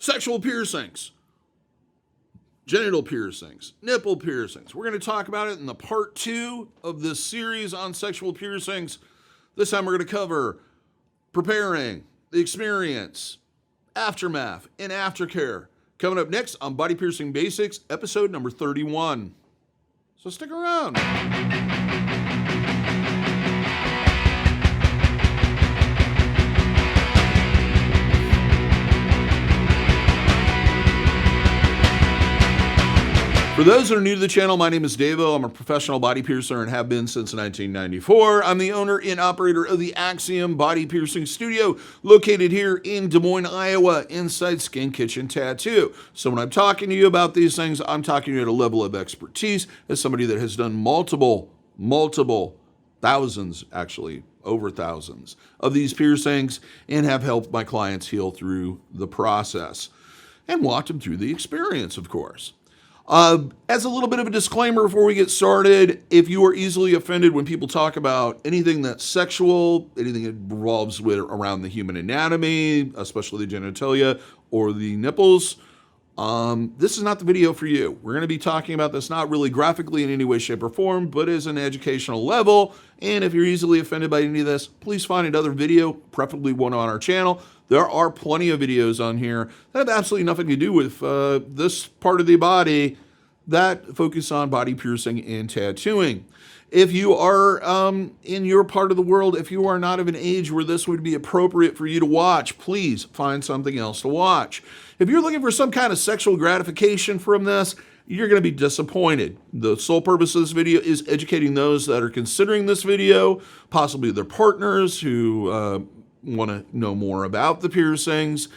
Sexual piercings, genital piercings, nipple piercings. We're going to talk about it in the part 2 of this series on sexual piercings. This time we're going to cover preparing, the experience, aftermath, and aftercare. Coming up next on Body Piercing Basics, episode number 31. So stick around. For those that are new to the channel, my name is DaVo. I'm a professional body piercer and have been since 1994. I'm the owner and operator of the Axiom Body Piercing Studio, located here in Des Moines, Iowa, inside Skin Kitchen Tattoo. So when I'm talking to you about these things, I'm talking to you at a level of expertise as somebody that has done multiple, thousands, actually, over thousands of these piercings and have helped my clients heal through the process and walked them through the experience, of course. As a little bit of a disclaimer before we get started, if you are easily offended when people talk about anything that's sexual, anything that revolves around the human anatomy, especially the genitalia or the nipples, this is not the video for you. We're going to be talking about this not really graphically in any way, shape, or form, but as an educational level. And if you're easily offended by any of this, please find another video, preferably one on our channel. There are plenty of videos on here that have absolutely nothing to do with this part of the body that focus on body piercing and tattooing. If you are in your part of the world, if you are not of an age where this would be appropriate for you to watch, please find something else to watch. If you're looking for some kind of sexual gratification from this, you're going to be disappointed. The sole purpose of this video is educating those that are considering this video, possibly their partners who want to know more about the piercings,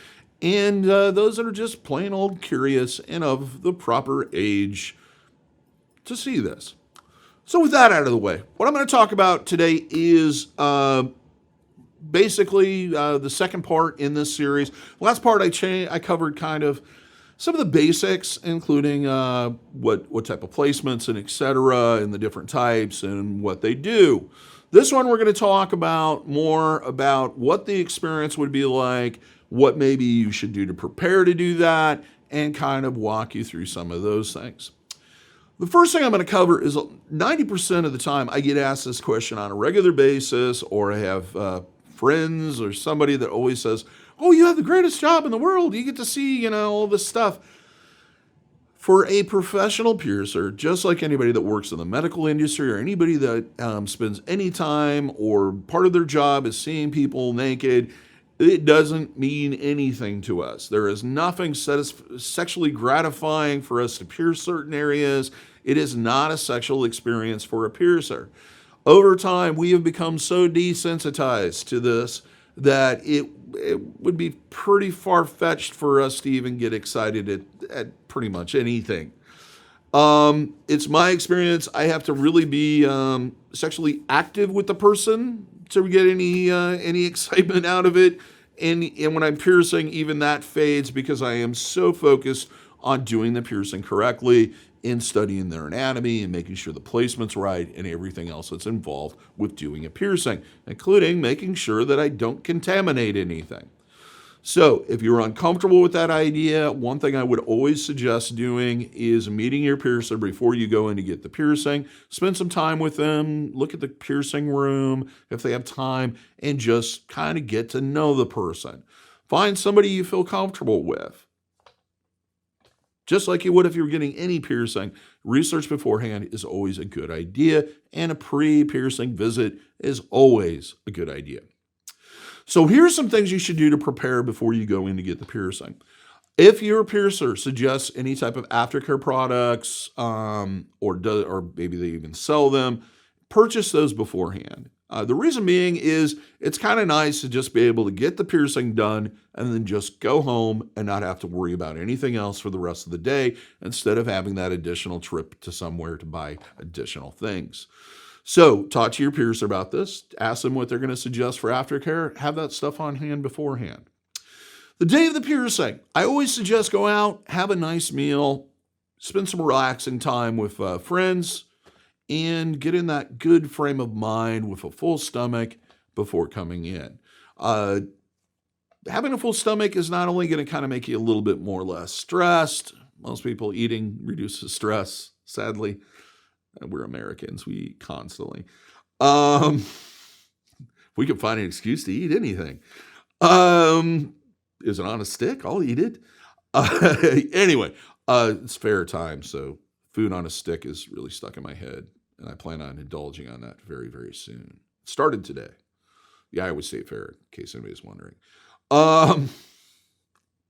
and those that are just plain old curious and of the proper age to see this. So with that out of the way, what I'm going to talk about today is basically the second part in this series. The last part I covered kind of some of the basics, including what type of placements and etc. and the different types and what they do. This one we're going to talk about more about what the experience would be like, what maybe you should do to prepare to do that, and kind of walk you through some of those things. The first thing I'm going to cover is 90% of the time I get asked this question on a regular basis, or I have friends or somebody that always says, oh, you have the greatest job in the world. You get to see, all this stuff. For a professional piercer, just like anybody that works in the medical industry or anybody that spends any time or part of their job is seeing people naked, it doesn't mean anything to us. There is nothing sexually gratifying for us to pierce certain areas. It is not a sexual experience for a piercer. Over time, we have become so desensitized to this that it would be pretty far-fetched for us to even get excited at pretty much anything. It's my experience, I have to really be sexually active with the person to get any excitement out of it. And when I'm piercing, even that fades because I am so focused on doing the piercing correctly, in studying their anatomy and making sure the placement's right and everything else that's involved with doing a piercing, including making sure that I don't contaminate anything. So if you're uncomfortable with that idea, one thing I would always suggest doing is meeting your piercer before you go in to get the piercing. Spend some time with them, look at the piercing room if they have time, and just kind of get to know the person. Find somebody you feel comfortable with. Just like you would if you were getting any piercing, research beforehand is always a good idea, and a pre-piercing visit is always a good idea. So here's some things you should do to prepare before you go in to get the piercing. If your piercer suggests any type of aftercare products, or maybe they even sell them, purchase those beforehand. The reason being is it's kind of nice to just be able to get the piercing done and then just go home and not have to worry about anything else for the rest of the day, instead of having that additional trip to somewhere to buy additional things. So talk to your piercer about this. Ask them what they're going to suggest for aftercare. Have that stuff on hand beforehand. The day of the piercing, I always suggest go out, have a nice meal, spend some relaxing time with friends, and get in that good frame of mind with a full stomach before coming in. Having a full stomach is not only going to kind of make you a little bit more or less stressed. Most people, eating reduces stress, sadly. We're Americans. We eat constantly. We can find an excuse to eat anything. Is it on a stick? I'll eat it. Anyway, it's fair time, so food on a stick is really stuck in my head, and I plan on indulging on that very, very soon. It started today. The Iowa State Fair, in case anybody's wondering.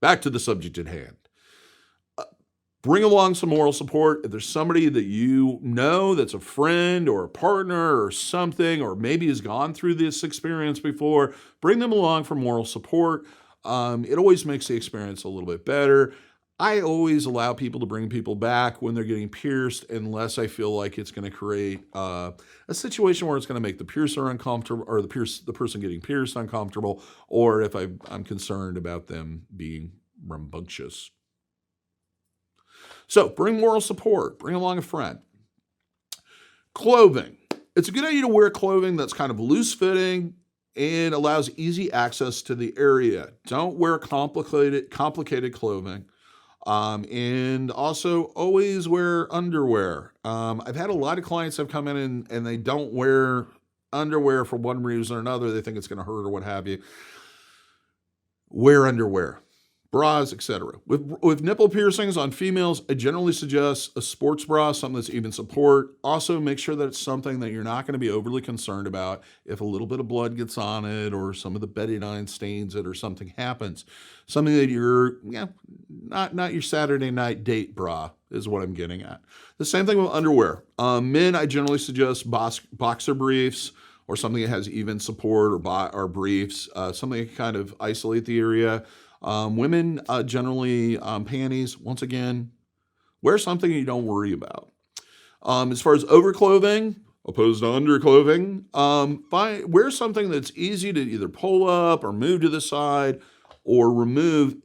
Back to the subject at hand. Bring along some moral support. If there's somebody that you know that's a friend or a partner or something, or maybe has gone through this experience before, bring them along for moral support. It always makes the experience a little bit better. I always allow people to bring people back when they're getting pierced, unless I feel like it's going to create a situation where it's going to make the piercer uncomfortable, or the person getting pierced uncomfortable, or if I'm concerned about them being rambunctious. So bring moral support. Bring along a friend. Clothing. It's a good idea to wear clothing that's kind of loose-fitting and allows easy access to the area. Don't wear complicated clothing. And also always wear underwear. I've had a lot of clients that have come in and they don't wear underwear for one reason or another. They think it's going to hurt or what have you. Wear underwear. Bras, etc. With nipple piercings on females, I generally suggest a sports bra, something that's even support. Also, make sure that it's something that you're not going to be overly concerned about if a little bit of blood gets on it or some of the betadine stains it or something happens. Something that you're, not your Saturday night date bra is what I'm getting at. The same thing with underwear. Men, I generally suggest boxer briefs or something that has even support, or briefs, something that can kind of isolate the area. Women, generally panties. Once again, wear something you don't worry about. As far as overclothing, opposed to underclothing, wear something that's easy to either pull up or move to the side or remove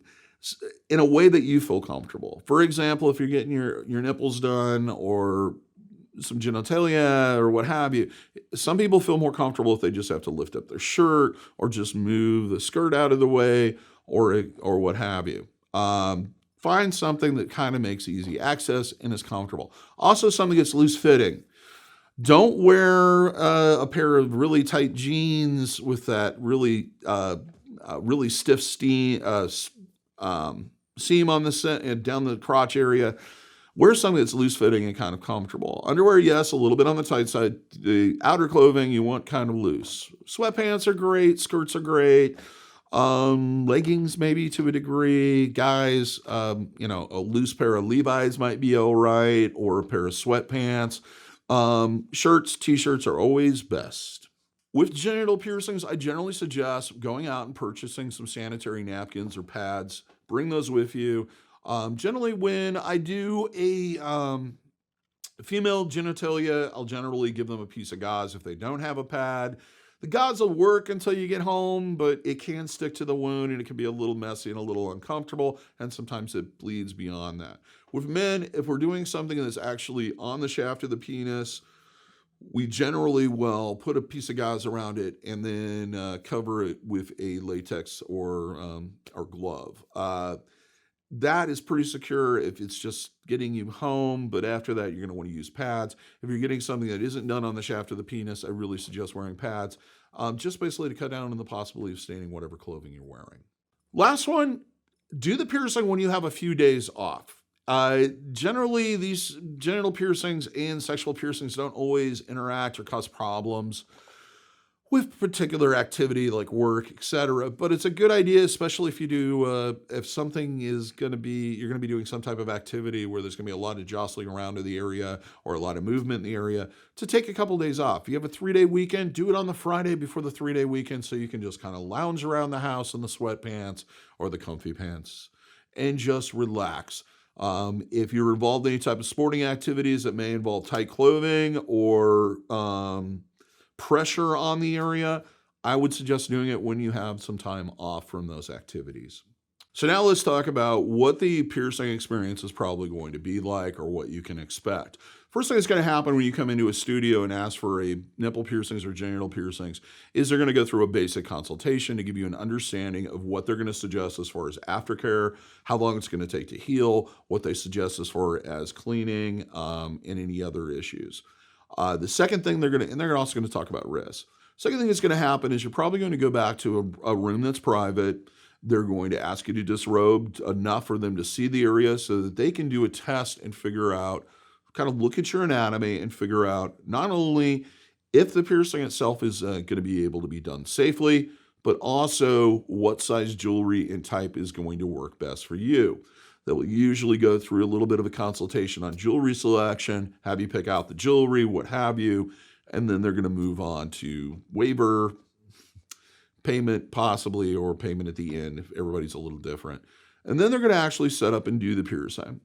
in a way that you feel comfortable. For example, if you're getting your nipples done or some genitalia or what have you, some people feel more comfortable if they just have to lift up their shirt or just move the skirt out of the way, or what have you. Find something that kind of makes easy access and is comfortable. Also, something that's loose fitting. Don't wear a pair of really tight jeans with that really stiff seam on the down the crotch area. Wear something that's loose fitting and kind of comfortable. Underwear, yes, a little bit on the tight side. The outer clothing you want kind of loose. Sweatpants are great. Skirts are great. Leggings maybe to a degree. Guys, a loose pair of Levi's might be all right, or a pair of sweatpants. Shirts, t-shirts are always best. With genital piercings, I generally suggest going out and purchasing some sanitary napkins or pads. Bring those with you. Generally, when I do a female genitalia, I'll generally give them a piece of gauze if they don't have a pad. The gauze will work until you get home, but it can stick to the wound and it can be a little messy and a little uncomfortable, and sometimes it bleeds beyond that. With men, if we're doing something that's actually on the shaft of the penis, we generally will put a piece of gauze around it and then cover it with a latex or glove. That is pretty secure if it's just getting you home, but after that, you're going to want to use pads. If you're getting something that isn't done on the shaft of the penis, I really suggest wearing pads, just basically to cut down on the possibility of staining whatever clothing you're wearing. Last one, do the piercing when you have a few days off. Generally, these genital piercings and sexual piercings don't always interact or cause problems with particular activity like work, etc. But it's a good idea, especially if you do, if something is going to be, you're going to be doing some type of activity where there's going to be a lot of jostling around in the area or a lot of movement in the area, to take a couple days off. If you have a 3-day weekend, do it on the Friday before the 3-day weekend so you can just kind of lounge around the house in the sweatpants or the comfy pants and just relax. If you're involved in any type of sporting activities that may involve tight clothing or pressure on the area, I would suggest doing it when you have some time off from those activities. So now let's talk about what the piercing experience is probably going to be like or what you can expect. First thing that's going to happen when you come into a studio and ask for a nipple piercings or genital piercings is they're going to go through a basic consultation to give you an understanding of what they're going to suggest as far as aftercare, how long it's going to take to heal, what they suggest as far as cleaning, and any other issues. The second thing they're also going to talk about risks. Second thing that's going to happen is you're probably going to go back to a room that's private. They're going to ask you to disrobe enough for them to see the area so that they can do a test and figure out, kind of look at your anatomy and figure out not only if the piercing itself is going to be able to be done safely, but also what size jewelry and type is going to work best for you. They will usually go through a little bit of a consultation on jewelry selection, have you pick out the jewelry, what have you, and then they're going to move on to waiver, payment possibly, or payment at the end if everybody's a little different. And then they're going to actually set up and do the piercing.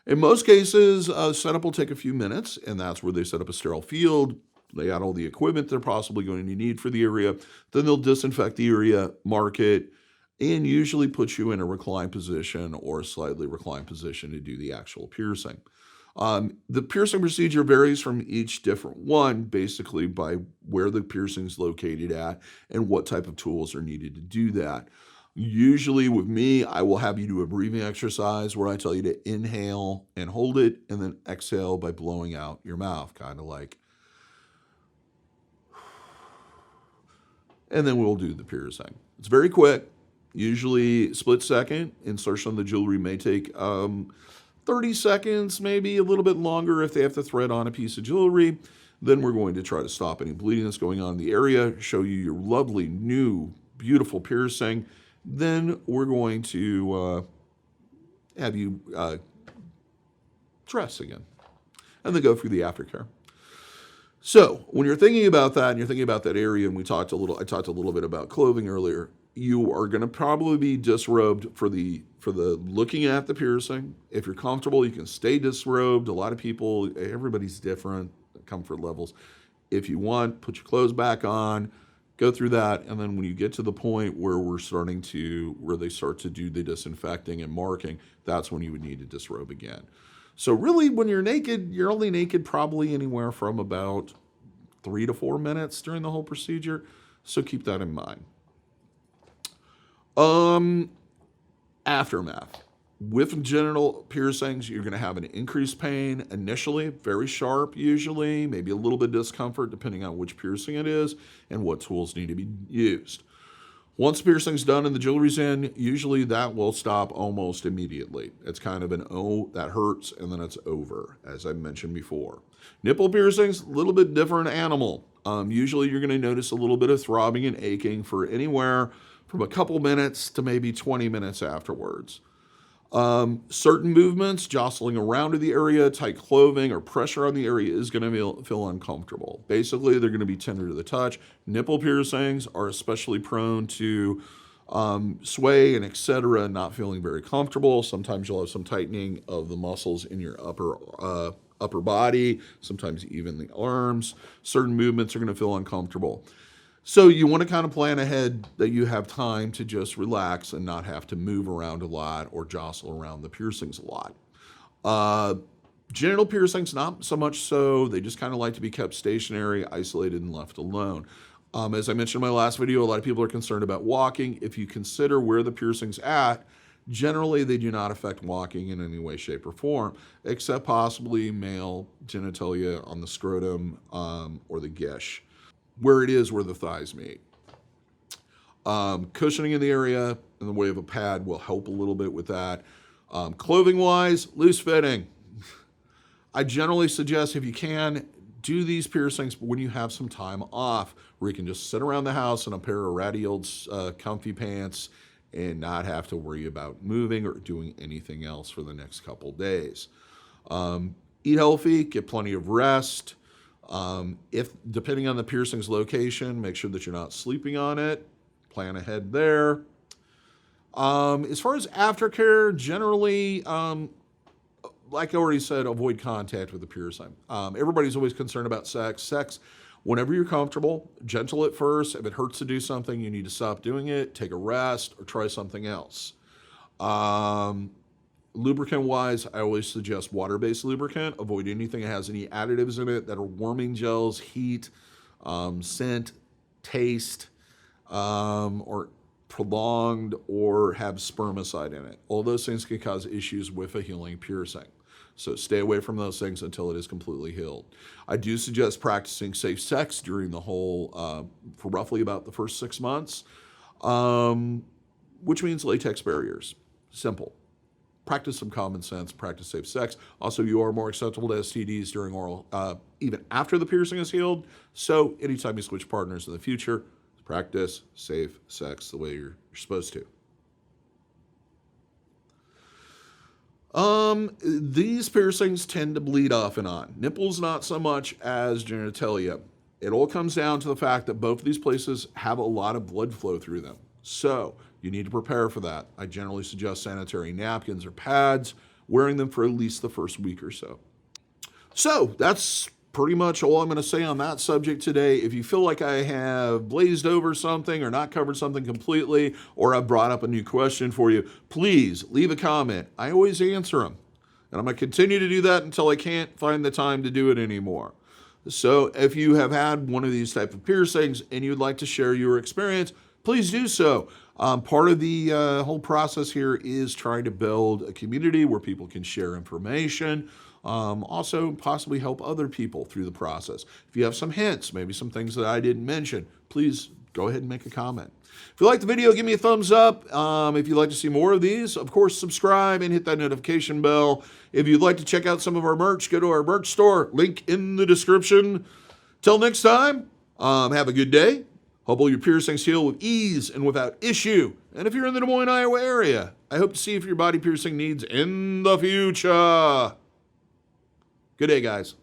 In most cases, setup will take a few minutes, and that's where they set up a sterile field. They got all the equipment they're possibly going to need for the area. Then they'll disinfect the area, mark it, and usually put you in a reclined position or a slightly reclined position to do the actual piercing. The piercing procedure varies from each different one, basically by where the piercing is located at and what type of tools are needed to do that. Usually with me, I will have you do a breathing exercise where I tell you to inhale and hold it and then exhale by blowing out your mouth, kind of like. And then we'll do the piercing. It's very quick, usually split second. Insertion of the jewelry may take 30 seconds, maybe a little bit longer if they have to thread on a piece of jewelry. Then we're going to try to stop any bleeding that's going on in the area, show you your lovely, new, beautiful piercing. Then we're going to have you dress again and then go through the aftercare. So when you're thinking about that and you're thinking about that area, and I talked a little bit about clothing earlier, you are going to probably be disrobed for the looking at the piercing. If you're comfortable, you can stay disrobed. A lot of people, everybody's different, comfort levels. If you want, put your clothes back on, go through that, and then when you get to the point where they start to do the disinfecting and marking, that's when you would need to disrobe again. So really, when you're naked, you're only naked probably anywhere from about 3 to 4 minutes during the whole procedure. So keep that in mind. Aftermath. With genital piercings, you're going to have an increased pain initially, very sharp usually, maybe a little bit of discomfort depending on which piercing it is and what tools need to be used. Once the piercing's done and the jewelry's in, usually that will stop almost immediately. It's kind of an that hurts, and then it's over, as I mentioned before. Nipple piercings, a little bit different animal. Usually you're going to notice a little bit of throbbing and aching for anywhere from a couple minutes to maybe 20 minutes afterwards. Certain movements, jostling around in the area, tight clothing, or pressure on the area is going to feel uncomfortable. Basically, they're going to be tender to the touch. Nipple piercings are especially prone to sway and etc., not feeling very comfortable. Sometimes you'll have some tightening of the muscles in your upper body, sometimes even the arms. Certain movements are going to feel uncomfortable. So you want to kind of plan ahead that you have time to just relax and not have to move around a lot or jostle around the piercings a lot. Genital piercings, not so much so. They just kind of like to be kept stationary, isolated, and left alone. As I mentioned in my last video, a lot of people are concerned about walking. If you consider where the piercing's at, generally they do not affect walking in any way, shape, or form, except possibly male genitalia on the scrotum or the guiche, where it is where the thighs meet. Cushioning in the area in the way of a pad will help a little bit with that. Clothing-wise, loose fitting. I generally suggest, if you can, do these piercings when you have some time off, where you can just sit around the house in a pair of ratty old comfy pants and not have to worry about moving or doing anything else for the next couple days. Eat healthy, get plenty of rest. If depending on the piercing's location, make sure that you're not sleeping on it. Plan ahead there. As far as aftercare, generally, like I already said, avoid contact with the piercing. Everybody's always concerned about sex. Sex, whenever you're comfortable, gentle at first. If it hurts to do something, you need to stop doing it, take a rest, or try something else. Lubricant-wise, I always suggest water-based lubricant. Avoid anything that has any additives in it that are warming gels, heat, scent, taste, or prolonged, or have spermicide in it. All those things can cause issues with a healing piercing. So stay away from those things until it is completely healed. I do suggest practicing safe sex during the whole, for roughly about the first 6 months, which means latex barriers. Simple. Practice some common sense, practice safe sex. Also, you are more susceptible to STDs during oral, even after the piercing is healed. So anytime you switch partners in the future, practice safe sex the way you're supposed to. These piercings tend to bleed off and on. Nipples not so much as genitalia. It all comes down to the fact that both of these places have a lot of blood flow through them. So you need to prepare for that. I generally suggest sanitary napkins or pads, wearing them for at least the first week or so. So that's pretty much all I'm going to say on that subject today. If you feel like I have blazed over something or not covered something completely, or I brought up a new question for you, please leave a comment. I always answer them. And I'm going to continue to do that until I can't find the time to do it anymore. So if you have had one of these type of piercings and you'd like to share your experience, please do so. Part of the whole process here is trying to build a community where people can share information, also possibly help other people through the process. If you have some hints, maybe some things that I didn't mention, please go ahead and make a comment. If you like the video, give me a thumbs up. If you'd like to see more of these, of course, subscribe and hit that notification bell. If you'd like to check out some of our merch, go to our merch store, link in the description. Till next time, have a good day. Hope all your piercings heal with ease and without issue. And if you're in the Des Moines, Iowa area, I hope to see you for your body piercing needs in the future. Good day, guys.